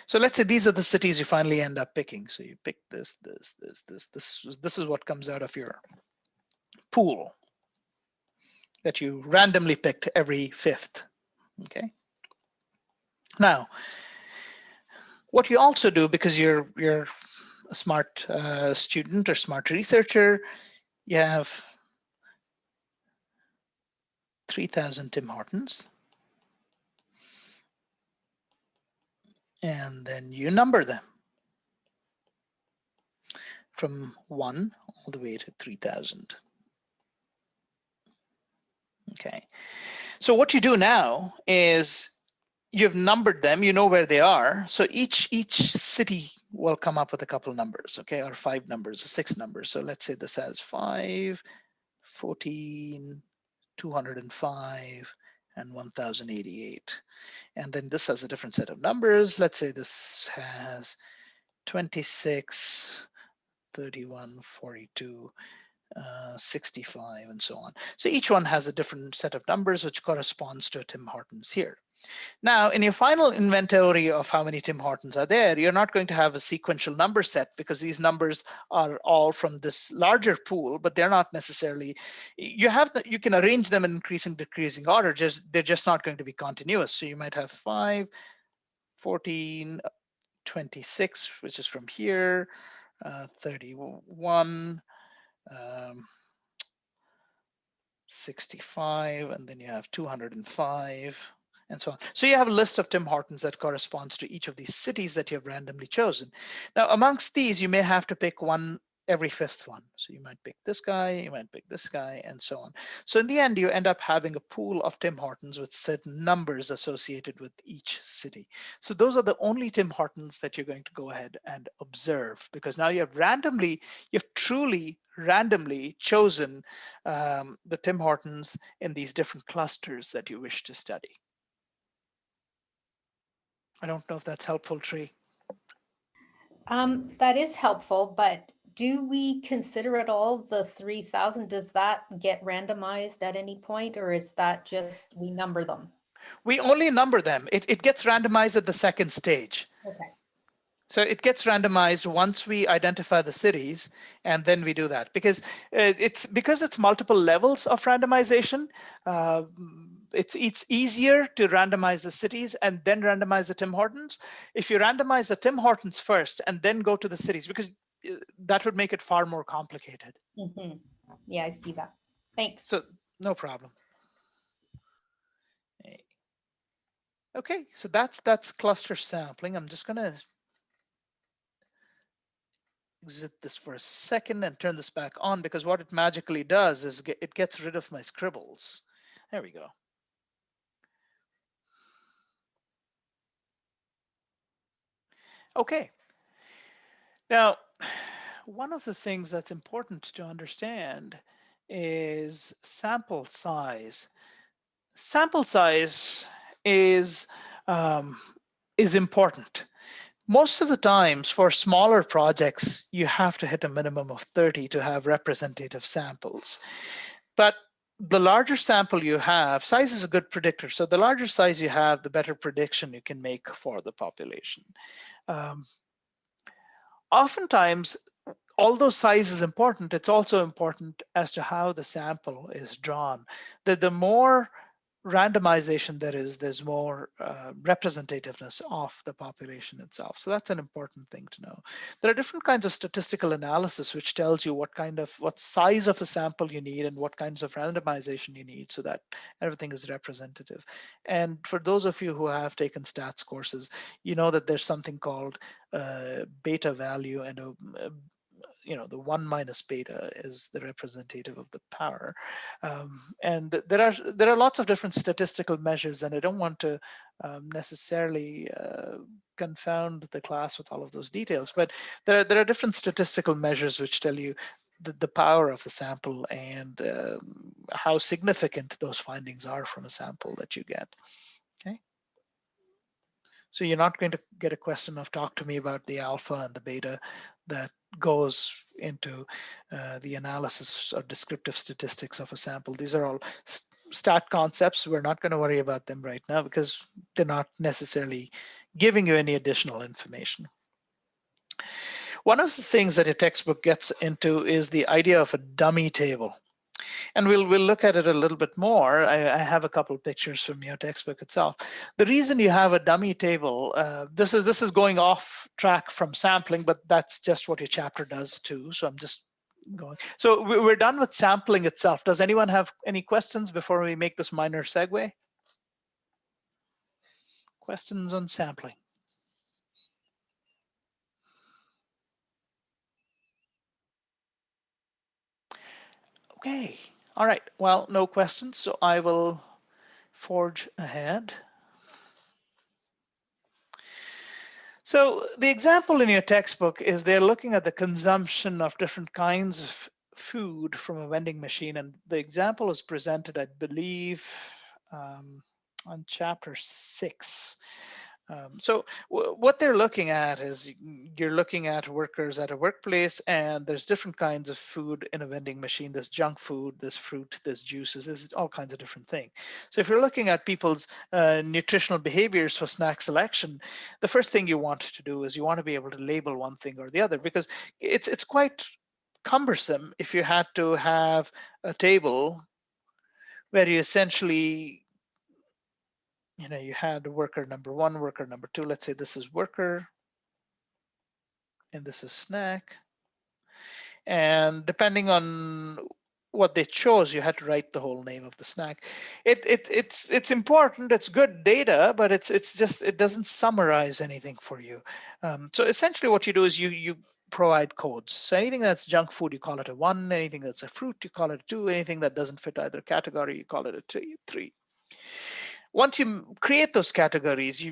So let's say these are the cities you finally end up picking. So you pick this. This is what comes out of your pool that you randomly picked every 5th. Okay. Now, what you also do, because you're a smart student or smart researcher, you have 3,000 Tim Hortons. And then you number them from 1 all the way to 3,000. Okay. So what you do now is you've numbered them, you know where they are. So each city will come up with a couple numbers, okay, or 5 numbers, or 6 numbers. So let's say this has 5, 14, 205, and 1088. And then this has a different set of numbers. Let's say this has 26, 31, 42, 65, and so on. So each one has a different set of numbers which corresponds to a Tim Hortons here. Now, in your final inventory of how many Tim Hortons are there, you're not going to have a sequential number set because these numbers are all from this larger pool, but they're not necessarily, you can arrange them in increasing, decreasing order, they're just not going to be continuous. So you might have 5, 14, 26, which is from here, 31, 65, and then you have 205, and so on. So you have a list of Tim Hortons that corresponds to each of these cities that you have randomly chosen. Now, amongst these, you may have to pick one every 5th one. So you might pick this guy, you might pick this guy, and so on. So in the end, you end up having a pool of Tim Hortons with certain numbers associated with each city. So those are the only Tim Hortons that you're going to go ahead and observe, because now you've truly randomly chosen the Tim Hortons in these different clusters that you wish to study. I don't know if that's helpful, Tree. That is helpful, but do we consider at all the 3,000? Does that get randomized at any point, or is that just we number them? We only number them. It gets randomized at the second stage. Okay. So it gets randomized once we identify the cities, and then we do that because it's multiple levels of randomization. It's easier to randomize the cities and then randomize the Tim Hortons. If you randomize the Tim Hortons first and then go to the cities, because that would make it far more complicated. Mm-hmm. Yeah, I see that. Thanks. So no problem. Okay, so that's cluster sampling. I'm just gonna exit this for a second and turn this back on, because what it magically does is it gets rid of my scribbles. There we go. Okay. Now, one of the things that's important to understand is sample size. Sample size is important. Most of the times for smaller projects, you have to hit a minimum of 30 to have representative samples. But the larger sample you have, size is a good predictor. So the larger size you have, the better prediction you can make for the population. Oftentimes, although size is important, it's also important as to how the sample is drawn. The more randomization there is, there's more representativeness of the population itself. So that's an important thing to know. There are different kinds of statistical analysis which tells you what size of a sample you need and what kinds of randomization you need so that everything is representative. And for those of you who have taken stats courses, you know that there's something called beta value, and the 1 minus beta is the representative of the power. And there are lots of different statistical measures, and I don't want to necessarily confound the class with all of those details, but there are different statistical measures which tell you the power of the sample and how significant those findings are from a sample that you get. Okay. So you're not going to get a question of talk to me about the alpha and the beta that goes into the analysis or descriptive statistics of a sample. These are all stat concepts. We're not going to worry about them right now because they're not necessarily giving you any additional information. One of the things that your textbook gets into is the idea of a dummy table. And we'll look at it a little bit more. I have a couple of pictures from your textbook itself. The reason you have a dummy table, this is going off track from sampling, but that's just what your chapter does too. So I'm just going. So we're done with sampling itself. Does anyone have any questions before we make this minor segue? Questions on sampling? Okay, all right. Well, no questions, so I will forge ahead. So the example in your textbook is they're looking at the consumption of different kinds of food from a vending machine, and the example is presented, I believe, on chapter 6. So what they're looking at is you're looking at workers at a workplace, and there's different kinds of food in a vending machine. There's junk food, there's fruit, there's juices, there's all kinds of different things. So if you're looking at people's nutritional behaviors for snack selection, the first thing you want to do is you want to be able to label one thing or the other, because it's quite cumbersome if you had to have a table where you essentially, you had worker number 1, worker number 2. Let's say this is worker and this is snack. And depending on what they chose, you had to write the whole name of the snack. It's important. It's good data, but it doesn't summarize anything for you. So essentially, what you do is you provide codes. So anything that's junk food, you call it a 1. Anything that's a fruit, you call it a 2. Anything that doesn't fit either category, you call it a 3. Once you create those categories,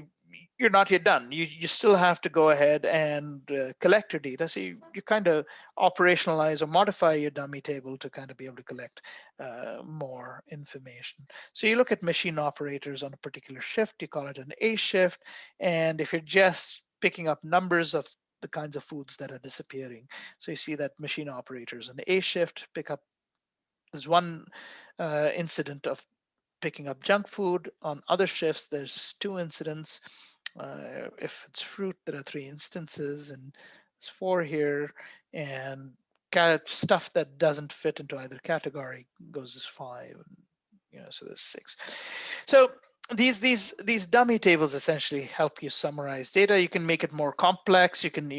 you're not yet done. You still have to go ahead and collect your data. So you kind of operationalize or modify your dummy table to kind of be able to collect more information. So you look at machine operators on a particular shift, you call it an A shift. And if you're just picking up numbers of the kinds of foods that are disappearing, so you see that machine operators on the A shift pick up, there's one incident of picking up junk food. On other shifts, there's 2 incidents. If it's fruit, there are 3 instances, and there's 4 here. And stuff that doesn't fit into either category goes as 5. So there's 6. So these dummy tables essentially help you summarize data. You can make it more complex. You can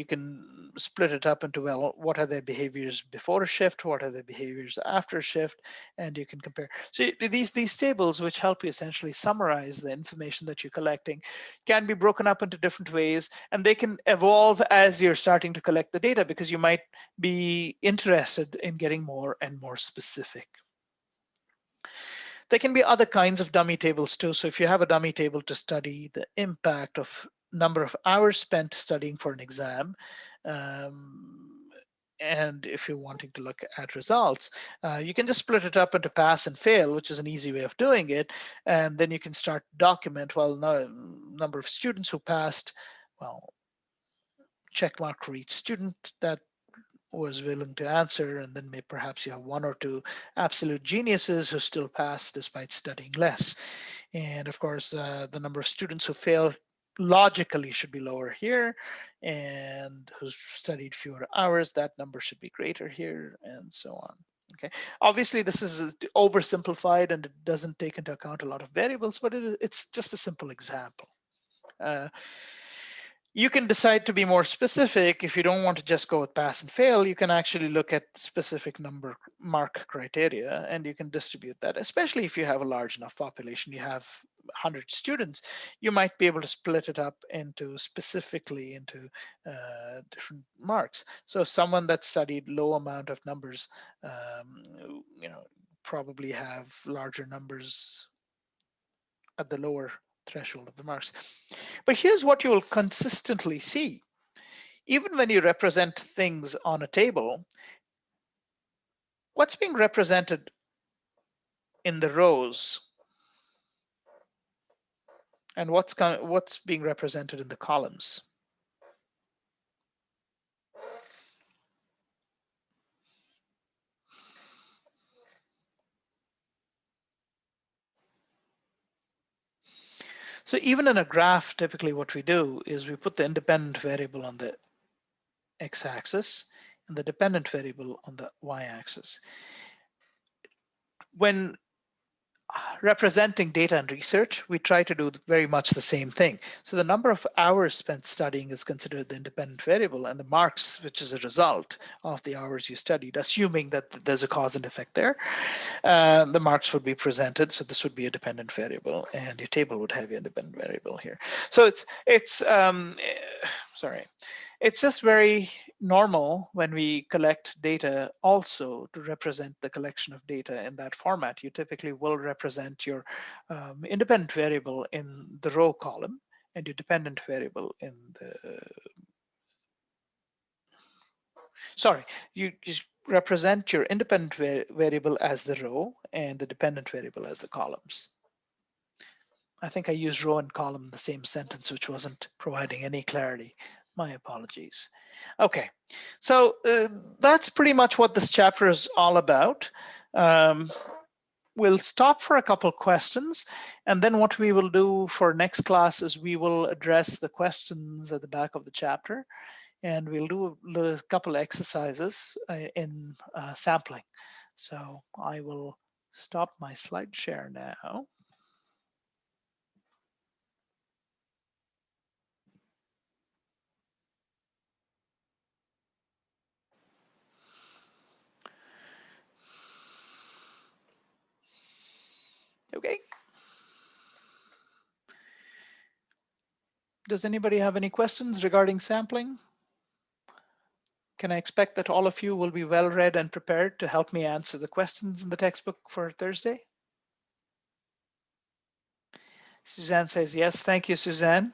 split it up into, well, what are their behaviors before a shift, what are their behaviors after a shift, and you can compare. So these tables, which help you essentially summarize the information that you're collecting, can be broken up into different ways, and they can evolve as you're starting to collect the data, because you might be interested in getting more and more specific. There can be other kinds of dummy tables too. So if you have a dummy table to study the impact of number of hours spent studying for an exam, and if you're wanting to look at results, you can just split it up into pass and fail, which is an easy way of doing it. And then you can start document, well, number of students who passed, well, check mark for each student that was willing to answer, and then perhaps you have 1 or 2 absolute geniuses who still pass despite studying less. And of course, the number of students who fail logically should be lower here, and who studied fewer hours, that number should be greater here, and so on. Okay, obviously this is oversimplified and it doesn't take into account a lot of variables, but it's just a simple example. You can decide to be more specific. If you don't want to just go with pass and fail, you can actually look at specific number mark criteria, and you can distribute that, especially if you have a large enough population. You have 100 students, you might be able to split it up into specifically into different marks. So someone that studied low amount of numbers, probably have larger numbers at the lower threshold of the marks. But here's what you will consistently see. Even when you represent things on a table, what's being represented in the rows and what's being represented in the columns? So even in a graph, typically what we do is we put the independent variable on the x-axis and the dependent variable on the y-axis. When representing data and research, we try to do very much the same thing. So the number of hours spent studying is considered the independent variable, and the marks, which is a result of the hours you studied, assuming that there's a cause and effect there, the marks would be presented. So this would be a dependent variable, and your table would have your independent variable here. So it's just very normal when we collect data also to represent the collection of data in that format. You typically will represent your independent variable in the row column and your dependent variable in the, you just represent your independent variable as the row and the dependent variable as the columns. I think I used row and column in the same sentence, which wasn't providing any clarity. My apologies. Okay, so that's pretty much what this chapter is all about. We'll stop for a couple questions, and then what we will do for next class is we will address the questions at the back of the chapter, and we'll do a couple exercises in sampling. So I will stop my slide share now. Okay. Does anybody have any questions regarding sampling? Can I expect that all of you will be well read and prepared to help me answer the questions in the textbook for Thursday? Suzanne says yes. Thank you, Suzanne.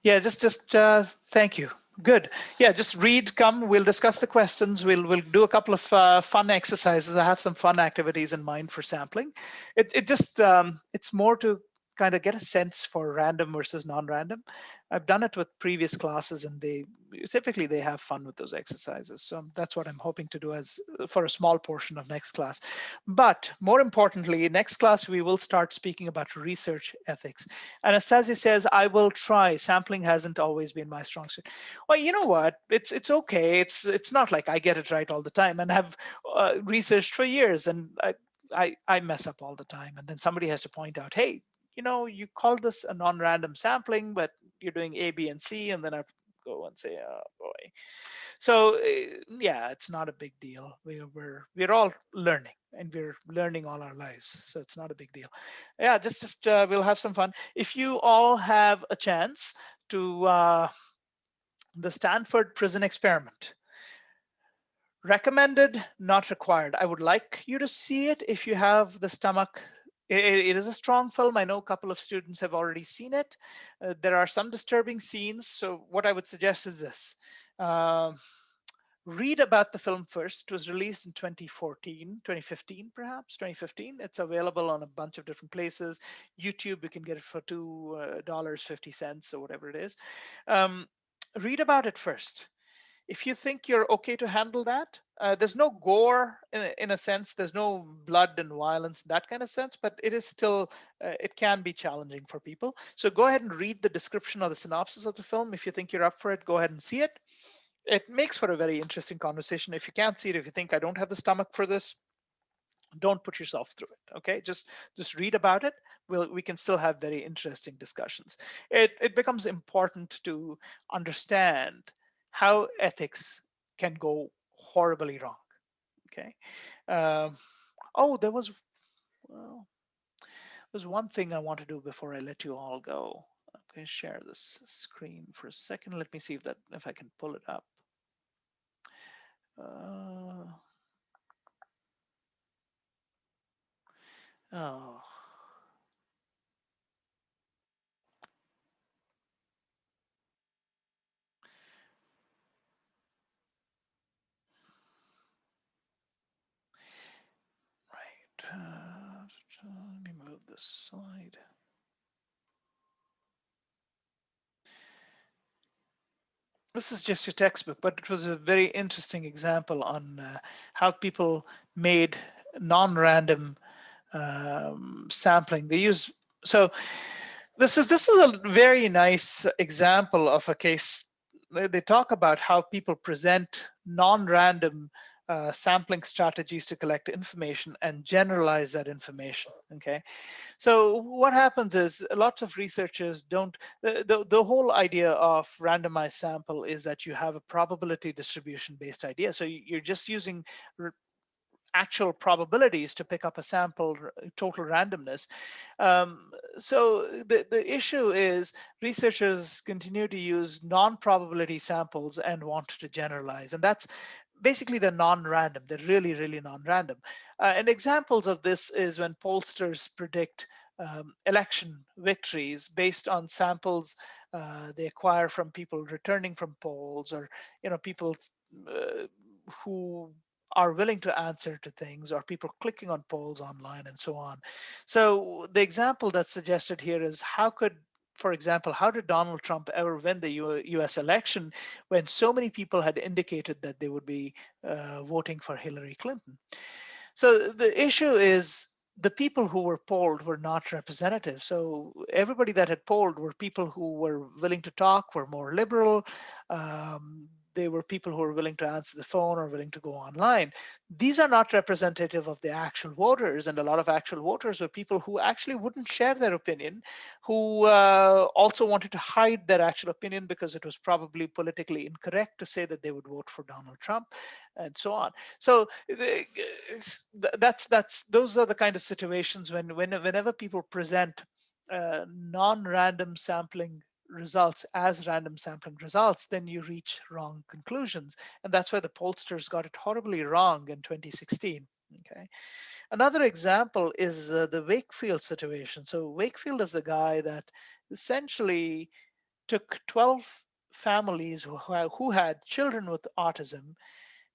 Yeah, just thank you. Good. Yeah, just read, come, we'll discuss the questions. We'll do a couple of fun exercises. I have some fun activities in mind for sampling. It's more to kind of get a sense for random versus non-random. I've done it with previous classes, and they typically have fun with those exercises. So that's what I'm hoping to do as for a small portion of next class. But more importantly, next class we will start speaking about research ethics. And as Stasi says, I will try. Sampling hasn't always been my strong suit. Well, you know what? It's okay. It's not like I get it right all the time, and have researched for years, and I mess up all the time. And then somebody has to point out, hey, you know, you call this a non-random sampling, but you're doing A, B, and C, and then I have to go and say, oh boy. So yeah, it's not a big deal. We're all learning, and we're learning all our lives, so it's not a big deal. Yeah, just we'll have some fun. If you all have a chance to the Stanford Prison Experiment. Recommended, not required. I would like you to see it if you have the stomach. It is a strong film. I know a couple of students have already seen it. There are some disturbing scenes. So what I would suggest is this. Read about the film first. It was released in 2015 perhaps, 2015. It's available on a bunch of different places. YouTube, you can get it for $2.50 or whatever it is. Read about it first. If you think you're okay to handle that, there's no gore in a sense, there's no blood and violence, that kind of sense, but it is still, it can be challenging for people. So go ahead and read the description or the synopsis of the film. If you think you're up for it, go ahead and see it. It makes for a very interesting conversation. If you can't see it, if you think I don't have the stomach for this, don't put yourself through it, okay? Just read about it. We can still have very interesting discussions. It becomes important to understand how ethics can go horribly wrong, okay? Oh, there's one thing I want to do before I let you all go. I'm going to share this screen for a second. Let me see if I can pull it up. Oh. Let me move this slide. This is just a textbook, but it was a very interesting example on how people made non-random sampling. They use, so this is a very nice example of a case. They talk about how people present non-random sampling strategies to collect information and generalize that information. Okay, so what happens is lots of researchers don't. The whole idea of randomized sample is that you have a probability distribution based idea. So you're just using actual probabilities to pick up a sample, total randomness. So the issue is researchers continue to use non-probability samples and want to generalize, and that's basically they're non-random. They're really, really non-random. And examples of this is when pollsters predict election victories based on samples they acquire from people returning from polls, or people who are willing to answer to things, or people clicking on polls online and so on. So the example that's suggested here is for example, how did Donald Trump ever win the US election when so many people had indicated that they would be voting for Hillary Clinton? So the issue is the people who were polled were not representative. So everybody that had polled were people who were willing to talk, were more liberal. They were people who were willing to answer the phone or willing to go online. These are not representative of the actual voters, and a lot of actual voters were people who actually wouldn't share their opinion, who also wanted to hide their actual opinion because it was probably politically incorrect to say that they would vote for Donald Trump, and so on. So those are the kind of situations whenever people present non-random sampling results as random sampling results, then you reach wrong conclusions. And that's why the pollsters got it horribly wrong in 2016. Okay. Another example is the Wakefield situation. So Wakefield is the guy that essentially took 12 families who had children with autism,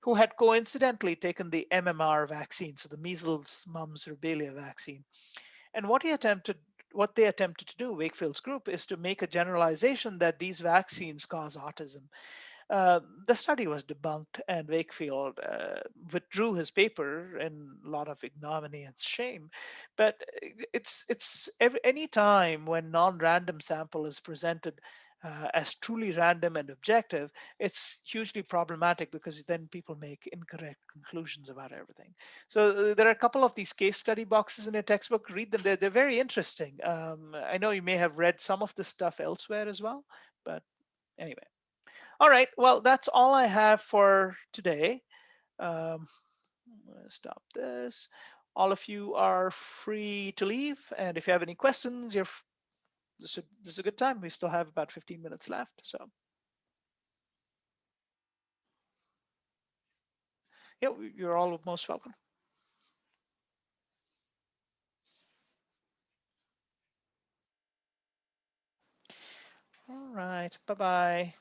who had coincidentally taken the MMR vaccine, so the measles, mumps, rubella vaccine. And what they attempted to do, Wakefield's group, is to make a generalization that these vaccines cause autism. The study was debunked, and Wakefield withdrew his paper in a lot of ignominy and shame. But any time when non-random sample is presented as truly random and objective, it's hugely problematic because then people make incorrect conclusions about everything. So there are a couple of these case study boxes in your textbook. Read them. They're very interesting. I know you may have read some of this stuff elsewhere as well, but anyway. All right, well, that's all I have for today. I'm gonna stop this. All of you are free to leave, and if you have any questions, this is a good time. We still have about 15 minutes left, so. Yeah, you're all most welcome. All right, bye-bye.